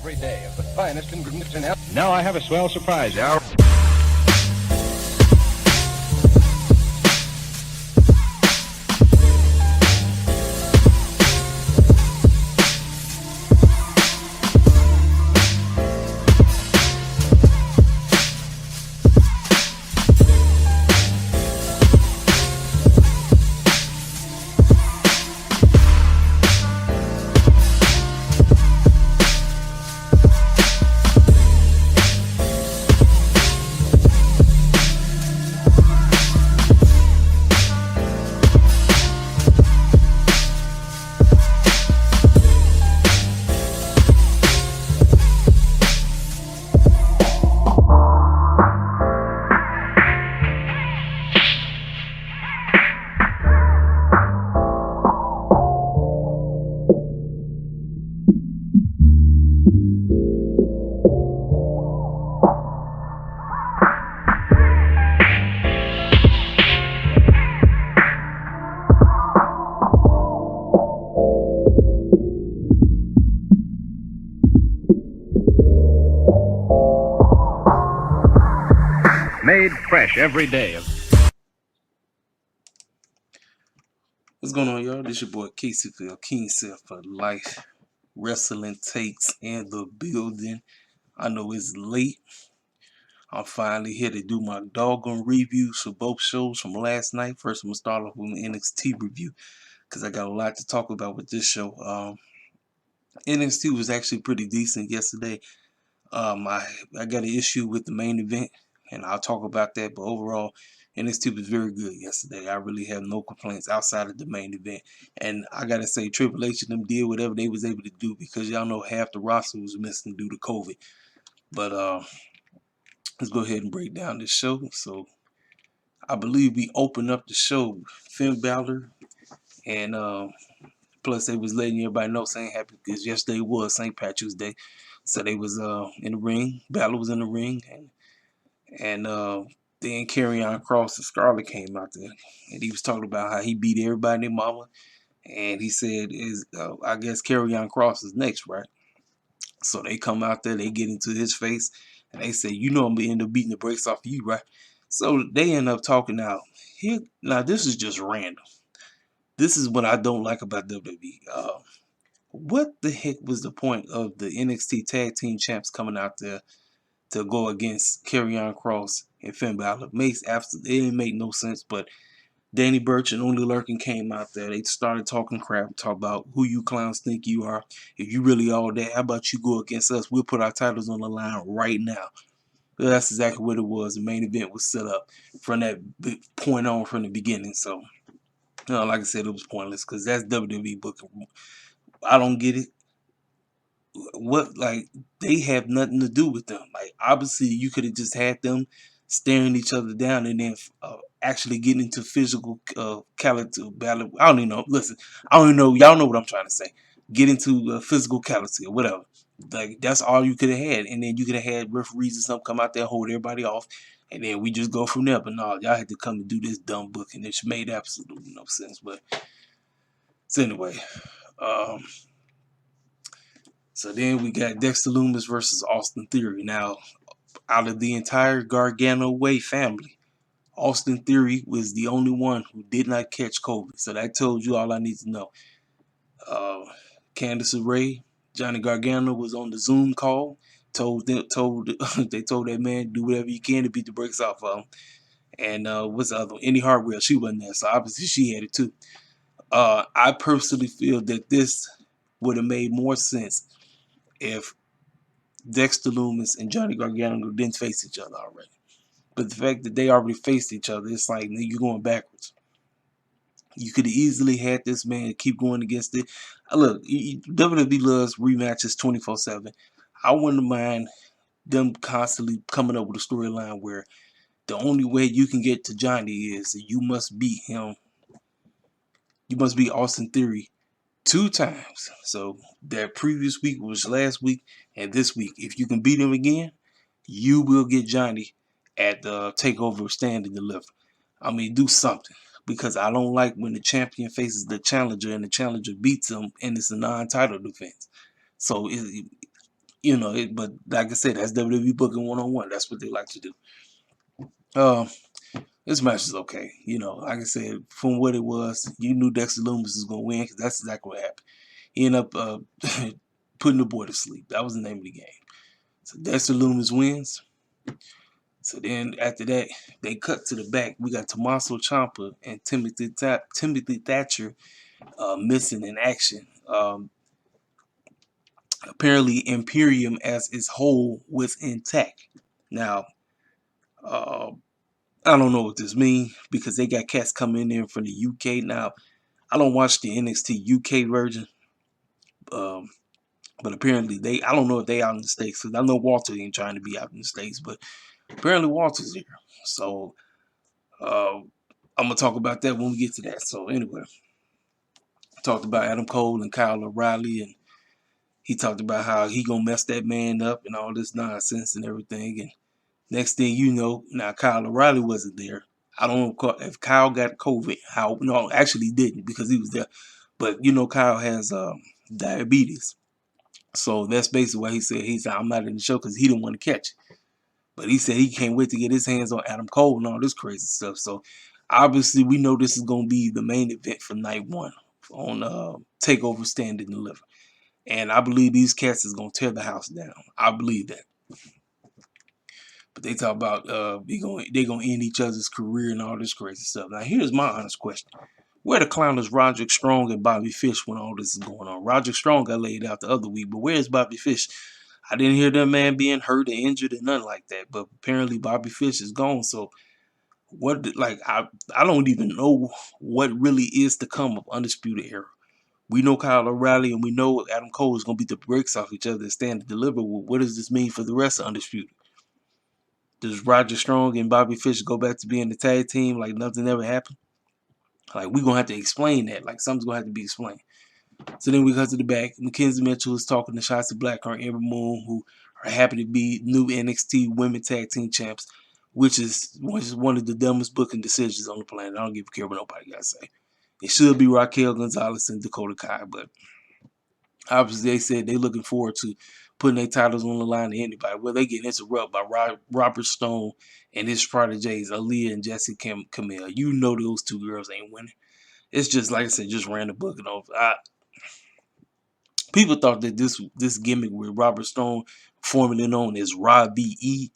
every day of the finest ingredients in health. Now I have a swell surprise. Made fresh every day. What's going on, y'all? This your boy Casey Phil, King Self for Life, Wrestling Takes in the building. I know it's late. I'm finally here to do my doggone reviews for both shows from last night. First, I'm going to start off with an NXT review because I got a lot to talk about with this show. NXT was actually pretty decent yesterday. I got an issue with the main event, and I'll talk about that. But overall, NXT was very good yesterday. I really have no complaints outside of the main event. And I gotta say, Triple H and them did whatever they was able to do because y'all know half the roster was missing due to COVID. But let's go ahead and break down this show. So I believe we opened up the show Finn Balor, and plus they was letting everybody know saying happy because yesterday was St. Patrick's Day. So they was in the ring. Balor was in the ring, and then Karrion Kross and Scarlett came out there, and he was talking about how he beat everybody in their mama, and he said, I guess Karrion Kross is next, right? So they come out there, they get into his face, and they say, you know I'm gonna end up beating the brakes off of you, right? So they end up talking out. Here, now this is just random. This is what I don't like about WWE. What the heck was the point of the NXT Tag Team Champs coming out there to go against Karrion Kross and Finn Balor? It didn't make no sense, but Danny Burch and Only Lurkin came out there. They started talking crap, talk about who you clowns think you are. If you really all that, how about you go against us? We'll put our titles on the line right now. That's exactly what it was. The main event was set up from that point on from the beginning. So, like I said, it was pointless because that's WWE booking. I don't get it. What, like, they have nothing to do with them. Like, obviously you could have just had them staring each other down and then actually getting into physical caliber battle. I don't even know. Listen, I don't even know. Y'all know what I'm trying to say. Get into physical caliber or whatever. Like, that's all you could have had, and then you could have had referees and something come out there, hold everybody off, and then we just go from there. But no, y'all had to come and do this dumb booking. It made absolutely no sense. But so anyway, so then we got Dexter Lumis versus Austin Theory. Now, out of the entire Gargano Way family, Austin Theory was the only one who did not catch COVID. So that told you all I need to know. Candice LeRae, Johnny Gargano was on the Zoom call. They told that man do whatever you can to beat the brakes off of him. And what's the other one? Indy Hartwell, she wasn't there, so obviously she had it too. I personally feel that this would have made more sense if Dexter Lumis and Johnny Gargano didn't face each other already. But the fact that they already faced each other, it's like you're going backwards. You could have easily had this man keep going against it. Look, WWE loves rematches 24/7. I wouldn't mind them constantly coming up with a storyline where the only way you can get to Johnny is that you must beat him. You must beat Austin Theory 2 times. So that previous week was last week and this week. If you can beat him again, you will get Johnny at the TakeOver Stand and Deliver. I mean, do something. Because I don't like when the champion faces the challenger and the challenger beats him and it's a non-title defense. So but like I said, that's WWE booking 1-on-1. That's what they like to do. Uh, this match is okay. Like I said, from what it was, you knew Dexter Lumis was gonna win because that's exactly what happened. He ended up putting the boy to sleep. That was the name of the game. So Dexter Lumis wins. So then after that, they cut to the back. We got Tommaso Ciampa and Timothy Thatcher missing in action. Apparently, Imperium as its whole was intact. Now, uh, I don't know what this means because they got cats coming in from the UK. Now, I don't watch the NXT UK version, um, but apparently I don't know if they out in the States because I know Walter ain't trying to be out in the States, but apparently Walter's here. So, I'm going to talk about that when we get to that. So, anyway, I talked about Adam Cole and Kyle O'Reilly, and he talked about how he going to mess that man up and all this nonsense and everything. And next thing you know, now Kyle O'Reilly wasn't there. I don't know if Kyle got COVID. No, actually he didn't because he was there. But Kyle has diabetes, so that's basically why he said I'm not in the show because he didn't want to catch it. But he said he can't wait to get his hands on Adam Cole and all this crazy stuff. So obviously we know this is gonna be the main event for night one on Takeover Stand and Deliver, and I believe these cats is gonna tear the house down. I believe that. But they talk about they gonna end each other's career and all this crazy stuff. Now here's my honest question: where the clown is Roderick Strong and Bobby Fish when all this is going on? Roderick Strong got laid out the other week, but where's Bobby Fish? I didn't hear that man being hurt or injured or nothing like that. But apparently Bobby Fish is gone. So I don't even know what really is to come of Undisputed Era. We know Kyle O'Reilly and we know Adam Cole is gonna beat the brakes off each other and stand to deliver. Well, what does this mean for the rest of Undisputed? Does Roger Strong and Bobby Fish go back to being the tag team like nothing ever happened? Like, we're going to have to explain that. Like, something's going to have to be explained. So then we go to the back. Mackenzie Mitchell is talking to Shotzi Blackheart and Ember Moon, who are happy to be new NXT Women Tag Team Champs, which is one of the dumbest booking decisions on the planet. I don't give a care what nobody got to say. It should be Raquel Gonzalez and Dakota Kai, but obviously they said they're looking forward to putting their titles on the line to anybody. Well, they get interrupted by Robert Stone and his proteges, Aaliyah and Jessie Camille. You know those two girls ain't winning. It's just, like I said, just random booking off. People thought that this gimmick with Robert Stone, formerly known as Rob B.E.,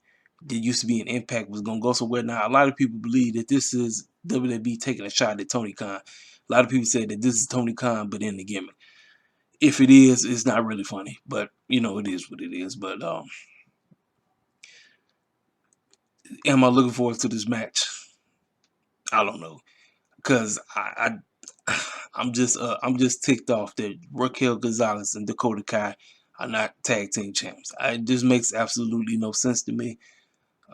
that used to be an Impact, was going to go somewhere. Now, a lot of people believe that this is WWE taking a shot at Tony Khan. A lot of people say that this is Tony Khan, but in the gimmick. If it is, it's not really funny, but it is what it is. But am I looking forward to this match? I don't know, cause I'm just ticked off that Raquel Gonzalez and Dakota Kai are not tag team champs. It just makes absolutely no sense to me.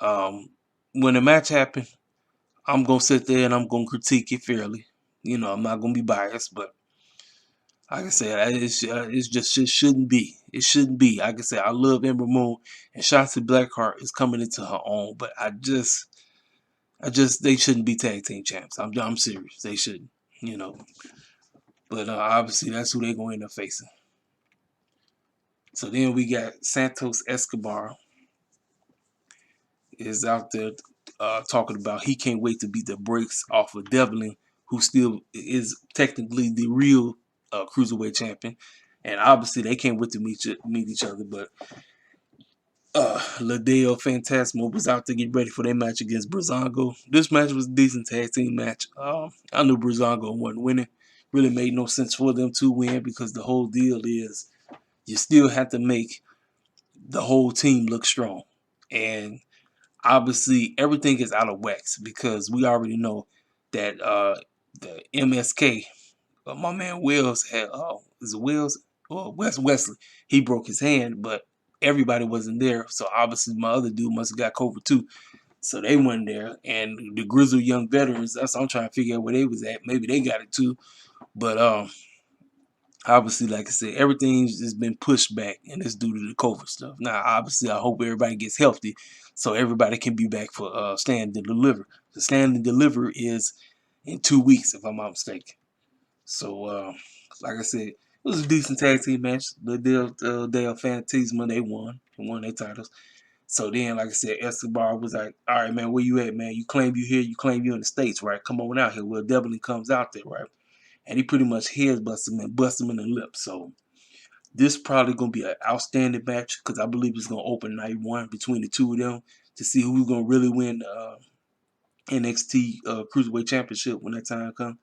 When the match happened, I'm gonna sit there and I'm gonna critique it fairly. I'm not gonna be biased, but like I said, it shouldn't be. It shouldn't be. Like I said, I love Ember Moon and Shotzi Blackheart is coming into her own, but they shouldn't be tag team champs. I'm serious. They shouldn't. But obviously that's who they're going to end up facing. So then we got Santos Escobar is out there talking about he can't wait to beat the brakes off of Devlin, who still is technically the real cruiserweight champion. And obviously they can't wait to meet each other. But Ladeo Fantasmo was out to get ready for their match against Breezango. This match was a decent tag team match. I knew Breezango wasn't winning. Really made no sense for them to win because the whole deal is you still have to make the whole team look strong. And obviously everything is out of wax because we already know that the MSK, my man Wells had is it Wells or Wesley? He broke his hand, but everybody wasn't there. So obviously my other dude must have got COVID too. So they weren't there. And the grizzled young veterans, that's what I'm trying to figure out where they was at. Maybe they got it too. But obviously, like I said, everything's just been pushed back, and it's due to the COVID stuff. Now, obviously, I hope everybody gets healthy so everybody can be back for Stand and Deliver. The Stand and Deliver is in 2 weeks, if I'm not mistaken. So, like I said, was a decent tag team match. The Dale Fantasma, they won their titles. So then, like I said, Escobar was like, all right, man, where you at, man? You claim you here, you claim you in the States, right? Come on out here. Well, Devlin comes out there, right? And he pretty much headbutts him and busts him in the lip. So this probably going to be an outstanding match because I believe it's going to open night one between the two of them to see who's going to really win the NXT Cruiserweight Championship when that time comes.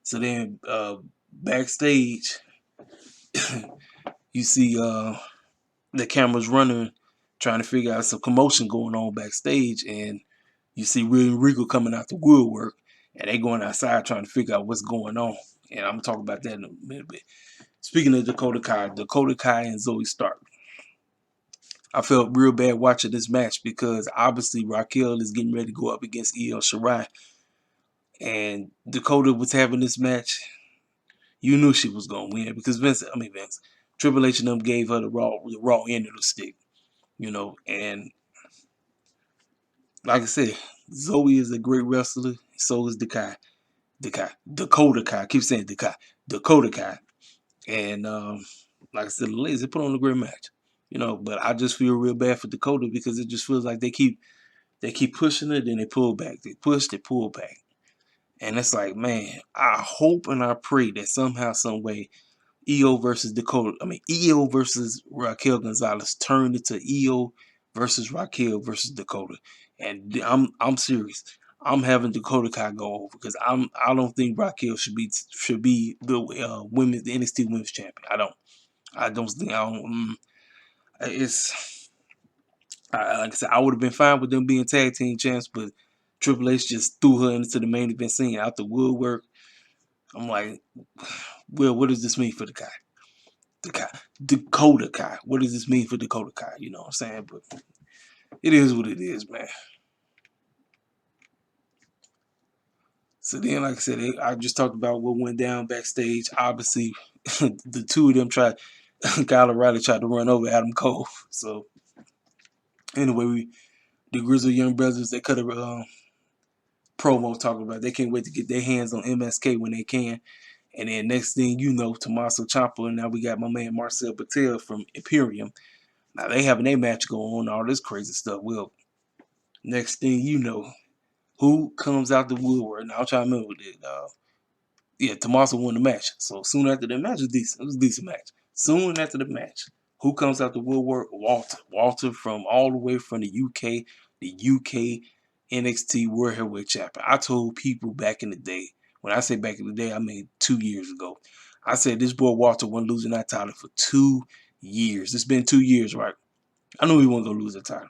So then backstage, you see the cameras running, trying to figure out some commotion going on backstage, and you see William Regal coming out the woodwork, and they going outside trying to figure out what's going on. And I'm gonna talk about that in a minute. But speaking of Dakota Kai and Zoe Stark, I felt real bad watching this match because obviously Raquel is getting ready to go up against Io Shirai, and Dakota was having this match. You knew she was gonna win because Vince, Triple H and them gave her the raw end of the stick, and like I said, Zoe is a great wrestler. So is Dakota Kai. I keep saying Dakota Kai. And like I said, the ladies, they put on a great match. But I just feel real bad for Dakota because it just feels like they keep pushing it, then they pull back. They push, they pull back. And it's like, man, I hope and I pray that somehow, some way, Io versus Raquel Gonzalez turned into Io versus Raquel versus Dakota. And I'm serious. I'm having Dakota Kai go over because I don't think Raquel should be the NXT Women's Champion. I don't think I don't. It's like I said, I would have been fine with them being tag team champs, but Triple H just threw her into the main event scene out the woodwork. I'm like, well, what does this mean for the guy? Dakota Kai. What does this mean for Dakota Kai? You know what I'm saying? But it is what it is, man. So then, like I said, I just talked about what went down backstage. Obviously, the two of them Kyle O'Reilly tried to run over Adam Cole. So anyway, the Grizzly Young Brothers, they cut a promo talking about they can't wait to get their hands on MSK when they can. And then next thing you know, Tommaso Ciampa, and now we got my man Marcel Patel from Imperium. Now they having their match going on, all this crazy stuff. Well, next thing you know, who comes out the woodwork? Now I'm trying to remember it. Tommaso won the match. So soon after the match, it was a decent match. Soon after the match, who comes out the woodwork? Walter. Walter from all the way from the UK NXT World Heavyweight Champion. I told people back in the day, when I say back in the day, I mean 2 years ago. I said this boy Walter wasn't losing that title for 2 years. It's been 2 years, right? I knew he wasn't going to lose that title.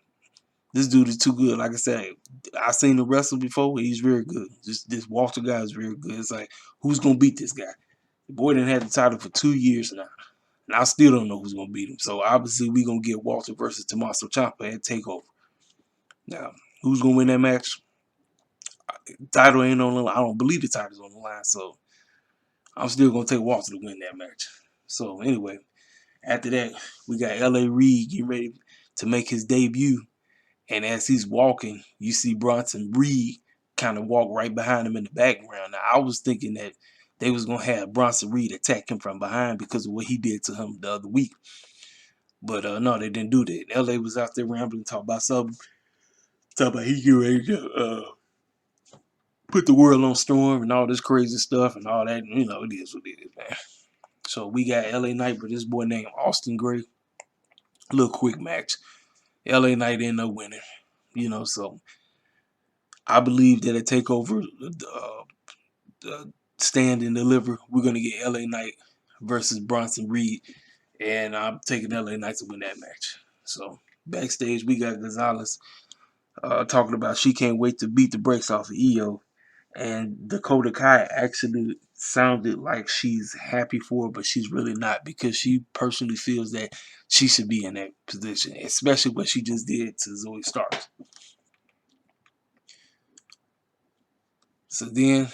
This dude is too good. Like I said, I seen him wrestle before. He's very good. This Walter guy is very good. It's like, who's going to beat this guy? The boy didn't have the title for 2 years now. And I still don't know who's going to beat him. So obviously we're going to get Walter versus Tommaso Ciampa at TakeOver. Now, who's going to win that match? Title ain't on the line. I don't believe the title's on the line. So I'm still going to take Walter to win that match. So anyway, after that, we got L.A. Reid getting ready to make his debut. And as he's walking, you see Bronson Reed kind of walk right behind him in the background. Now, I was thinking that they was going to have Bronson Reed attack him from behind because of what he did to him the other week. But no, they didn't do that. LA was out there rambling, talking about something. Talking about he getting ready to put the world on storm and all this crazy stuff and all that. It is what it is, man. So we got LA Knight, but this boy named Austin Gray. Little quick match. LA Knight ended up winning. So I believe that at TakeOver, Stand and Deliver, we're going to get LA Knight versus Bronson Reed. And I'm taking LA Knight to win that match. So backstage, we got Gonzalez talking about she can't wait to beat the brakes off of Io. And Dakota Kai actually sounded like she's happy for her, but she's really not because she personally feels that she should be in that position, especially what she just did to Zoe Stark. So then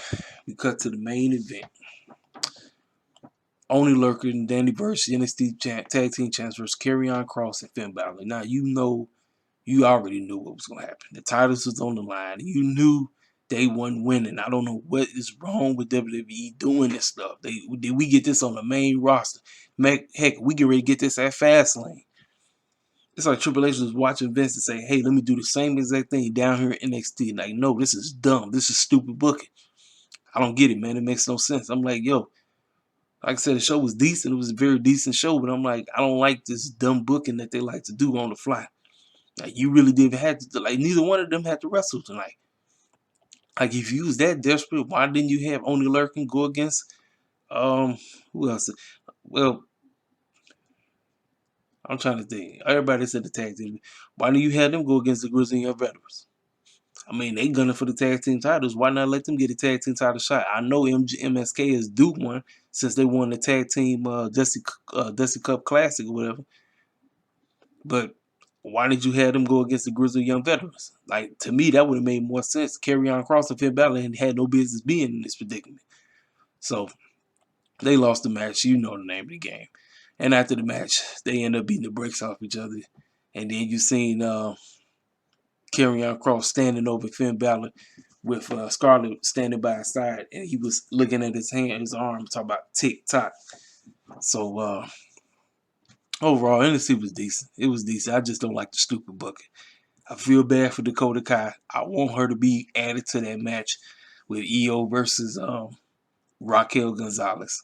we cut to the main event. Only Lurker and Danny Burch, NXT Tag Team Champs versus Karrion Kross and Finn Balor. Now you already knew what was going to happen. The titles was on the line. You knew they wasn't winning. I don't know what is wrong with WWE doing this stuff. Did we get this on the main roster? Heck, we get ready to get this at Fastlane. It's like Triple H was watching Vince and say, hey, let me do the same exact thing down here in NXT. Like, no, this is dumb. This is stupid booking. I don't get it, man. It makes no sense. I'm like, yo, like I said, the show was decent. It was a very decent show, but I'm like, I don't like this dumb booking that they like to do on the fly. Like, you really didn't have to, like, neither one of them had to wrestle tonight. Like, if you was that desperate, why didn't you have Only Lurkin go against, who else? Well, I'm trying to think. Everybody said the tag team. Why didn't you have them go against the Grizzly Young Veterans? I mean, they gunning for the tag team titles. Why not let them get a tag team title shot? I know MSK is due one since they won the tag team Dusty Cup Classic or whatever. But why did you have them go against the Grizzly Young Veterans? Like, to me, that would have made more sense. Karrion Kross and Finn Balor had no business being in this predicament. So they lost the match. You know the name of the game. And after the match, they end up beating the brakes off each other. And then you seen Karrion Kross standing over Finn Balor with Scarlett standing by his side, and he was looking at his hand, his arm, talking about tick tock. So overall, NXT was decent. It was decent. I just don't like the stupid booking. I feel bad for Dakota Kai. I want her to be added to that match with EO versus Raquel Gonzalez.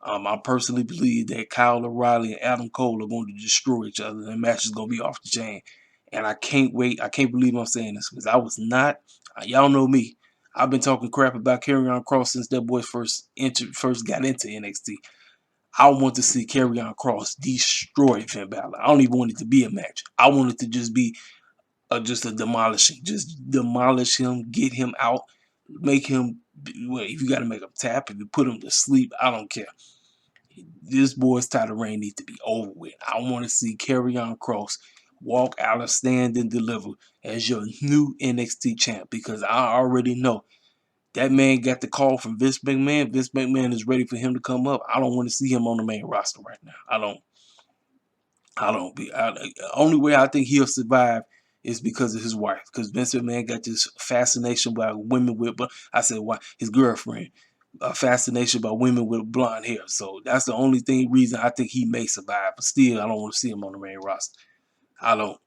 I personally believe that Kyle O'Reilly and Adam Cole are going to destroy each other. The match is going to be off the chain. And I can't wait. I can't believe I'm saying this because I was not. Y'all know me. I've been talking crap about Karrion Kross since that boy first got into NXT. I want to see Karrion Kross destroy Finn Balor. I don't even want it to be a match. I want it to just be just a demolishing. Just demolish him, get him out, make him. Well, if you got to make him tap, if you put him to sleep, I don't care. This boy's title reign needs to be over with. I want to see Karrion Kross walk out of Stand and Deliver as your new NXT champ because I already know that man got the call from Vince McMahon. Vince McMahon is ready for him to come up. I don't want to see him on the main roster right now. I don't. Only way I think he'll survive is because of his wife. Because Vince McMahon got this fascination by women with, I said, why? His girlfriend. A fascination by women with blonde hair. So that's the only reason I think he may survive. But still, I don't want to see him on the main roster. I don't.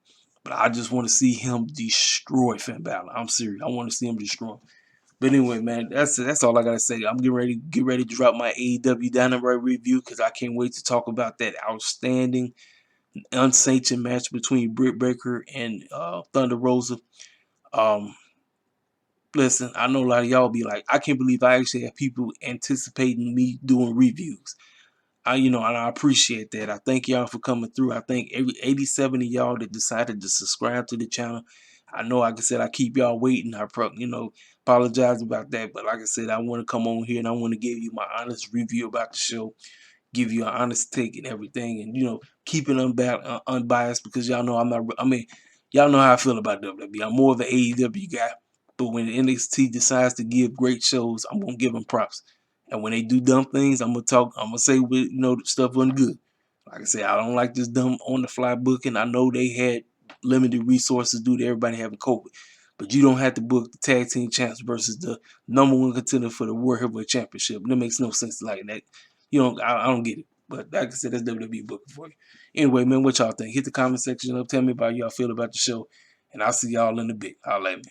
But I just want to see him destroy Finn Balor. I'm serious. I want to see him destroy him. But anyway, man, that's all I gotta say. I'm getting ready to drop my AEW Dynamite review because I can't wait to talk about that outstanding, unsanctioned match between Britt Baker and Thunder Rosa. Listen, I know a lot of y'all be like, I can't believe I actually have people anticipating me doing reviews. And I appreciate that. I thank y'all for coming through. I thank every 87 of y'all that decided to subscribe to the channel. I know, like I said, I keep y'all waiting. I apologize about that. But like I said, I want to come on here and I want to give you my honest review about the show, give you an honest take and everything, and keep it unbiased because y'all know I'm not. I mean, y'all know how I feel about WWE. I'm more of an AEW guy, but when NXT decides to give great shows, I'm gonna give them props. And when they do dumb things, I'm gonna say stuff wasn't good. Like I said, I don't like this dumb on the fly booking. I know they had limited resources due to everybody having COVID. But you don't have to book the tag team champs versus the #1 contender for the World Heavyweight Championship. That makes no sense like that. I don't get it. But like I said, that's WWE booking for you. Anyway, man, what y'all think? Hit the comment section up. Tell me about y'all feel about the show. And I'll see y'all in a bit. I'll let me.